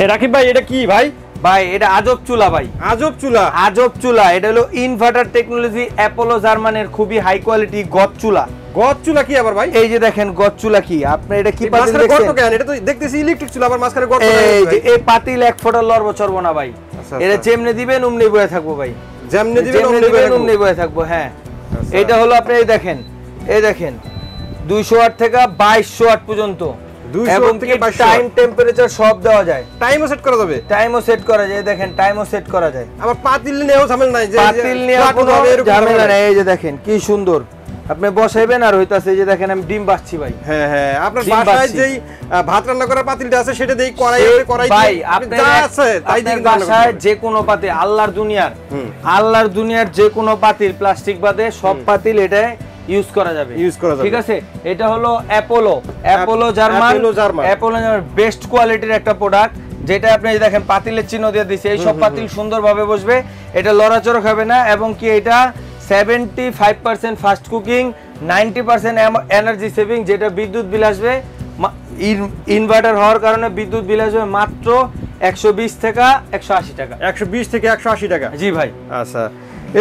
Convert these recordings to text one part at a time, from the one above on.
রাকিব ভাই এটা কি ভাই? ভাই এটা আজব চুলা ভাই। আজব চুলা? আজব চুলা। এটা হলো ইনভার্টার টেকনোলজি অ্যাপোলো জার্মানের খুবই হাই কোয়ালিটি গজ চুলা। গজ চুলা কি আবার ভাই? এই যে দেখেন গজ চুলা কি আপনি এটা কি পাতিল দেখছেন? গর্ত কেন? এটা তো দেখতেছি ইলেকট্রিক চুলা, আবার মাঝখানে গর্ত। এই যে এই পাতিল এক ফোঁটা লড়ব চড়ব না ভাই। এটা যেমনে দিবেন অমনি বয়ে থাকবো ভাই। যেমনে দিবেন অমনি বয়ে থাকবো। হ্যাঁ এটা হলো আপনি এই দেখেন 200 ওয়াট থেকে 2200 ওয়াট পর্যন্ত, এবং কি টাইম টেম্পারেচার সব দেওয়া যায়। টাইমও সেট করা যাবে? টাইমও সেট করা যায়, দেখেন টাইমও সেট করা যায়। আবার পাতিল নিয়েও ঝামেলা নাই, যে পাতিল নিয়ে কোনো ঝামেলা নাই। এই যে দেখেন কি সুন্দর আপনি বসাইবেন আর হইতাছে। এই যে দেখেন আমি ডিম বাছছি ভাই। হ্যাঁ হ্যাঁ, আপনার বাসায় যেই ভাত রান্না করার পাতিলটা আছে সেটা দেই কড়াই ভাই আপনি যা আছে তাই দিয়ে বাসায় যে কোনো পাতিল আল্লাহর দুনিয়ার যে কোনো পাতিল প্লাস্টিক বাদে সব পাতিল এটা ইউজ করা যাবে। ঠিক আছে, এটা হলো অ্যাপোলো জার্মান বেস্ট কোয়ালিটির একটা প্রোডাক্ট, যেটা আপনি দেখেন পাতিলের চিহ্ন দিয়ে দিয়েছে। এই সব পাতিল সুন্দরভাবে বসবে, এটা লড়াচড়া খাবে না, এবং কি এটা 75% ফাস্ট কুকিং, 90% এনার্জি সেভিং, যেটা বিদ্যুৎ বিল আসবে ইনভার্টার হওয়ার কারণে বিদ্যুৎ বিল আসবে মাত্র 120 থেকে 180 টাকা। 120 থেকে 180 টাকা? জি ভাই। আচ্ছা,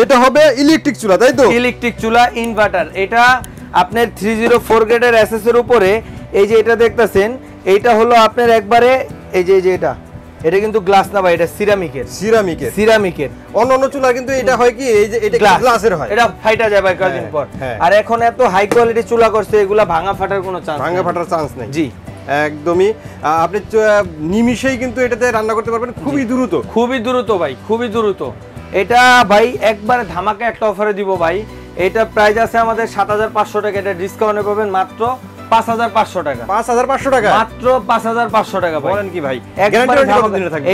এটা হবে ইলেকট্রিক চুলা তাই তো? ইলেকট্রিক চুলা ইনভার্টার। এটা আপনার 304 গ্রেডের এসএস এর উপরে এই যে এটা দেখতেছেন, এইটা হলো আপনার একবারে এই যে এটা কিন্তু গ্লাস না ভাই, এটা সিরামিকের। অন্যান্য চুলা কিন্তু এটা হয় কি এই যে এটা গ্লাসের হয়, এটা ফাইটা যায় ভাই কয়েকদিন পর। আর এখন এত হাই কোয়ালিটি চুলা করছে, এগুলা ভাঙা ফাটার কোনো চান্স নেই। জি একদমই, আপনি নিমিষেই কিন্তু এটাতে রান্না করতে পারবেন, খুবই দ্রুত ভাই, খুবই দ্রুত। এটা ভাই একবারে ধামাকা একটা অফারে দিব ভাই। এটা প্রাইস আছে আমাদের 7500 টাকা, এটা ডিসকাউন্টে পাবেন মাত্র 5500 টাকা। 5500 টাকা? মাত্র 5500 টাকা। বলেন কি ভাই?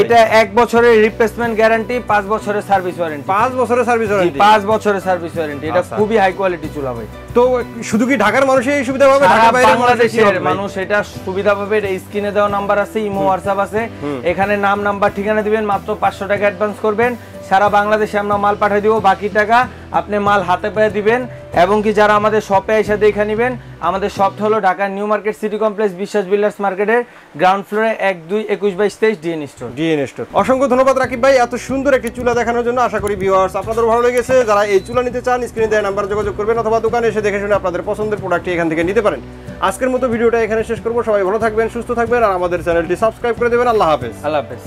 এটা 1 বছরের রিপ্লেসমেন্ট গ্যারান্টি, 5 বছরের সার্ভিস ওয়ারেন্টি। 5 বছরের সার্ভিস ওয়ারেন্টি? 5 বছরের সার্ভিস ওয়ারেন্টি। এটা খুবই হাই কোয়ালিটি চুলা ভাই। তো শুধু কি ঢাকার মানুষই এই সুবিধা পাবে? ঢাকা বাইরের বাংলাদেশের মানুষ এটা সুবিধা পাবে। এটা স্ক্রিনে দেওয়া নাম্বার আছে, ইমো হোয়াটসঅ্যাপ আছে, এখানে নাম নাম্বার ঠিকানা দিবেন, মাত্র 500 টাকা অ্যাডভান্স করবেন, সারা বাংলাদেশে আমরা মাল পাঠিয়ে দিব, বাকি টাকা আপনি মাল হাতে পেয়ে দিবেন। এবং কি যারা আমাদের শপে এসে দেখে নেবেন, আমাদের শপ হলো Dhaka new market city complex বিশ্বাস বিল্ডার্স মার্কেটের গ্রাউন্ড ফ্লোরে 1221/23 ডিএন স্টোর। অসংখ্য ধন্যবাদ রাকিব ভাই এত সুন্দর একটি চুলা দেখানোর জন্য। আশা করি ভিউয়ার্স আপনাদের ভালো লেগেছে। যারা এই চুলা নিতে চান স্ক্রিনে দেওয়া নাম্বারে যোগাযোগ করবেন, অথবা দোকানে এসে দেখে শুনে আপনাদের পছন্দের প্রোডাক্টটি এখান থেকে নিতে পারেন। আজকের মতো ভিডিওটা এখানে শেষ করব। সবাই ভালো থাকবেন, সুস্থ থাকবেন, আর আমাদের চ্যানেলটি সাবস্ক্রাইব করে দেবেন। আল্লাহ হাফেজ।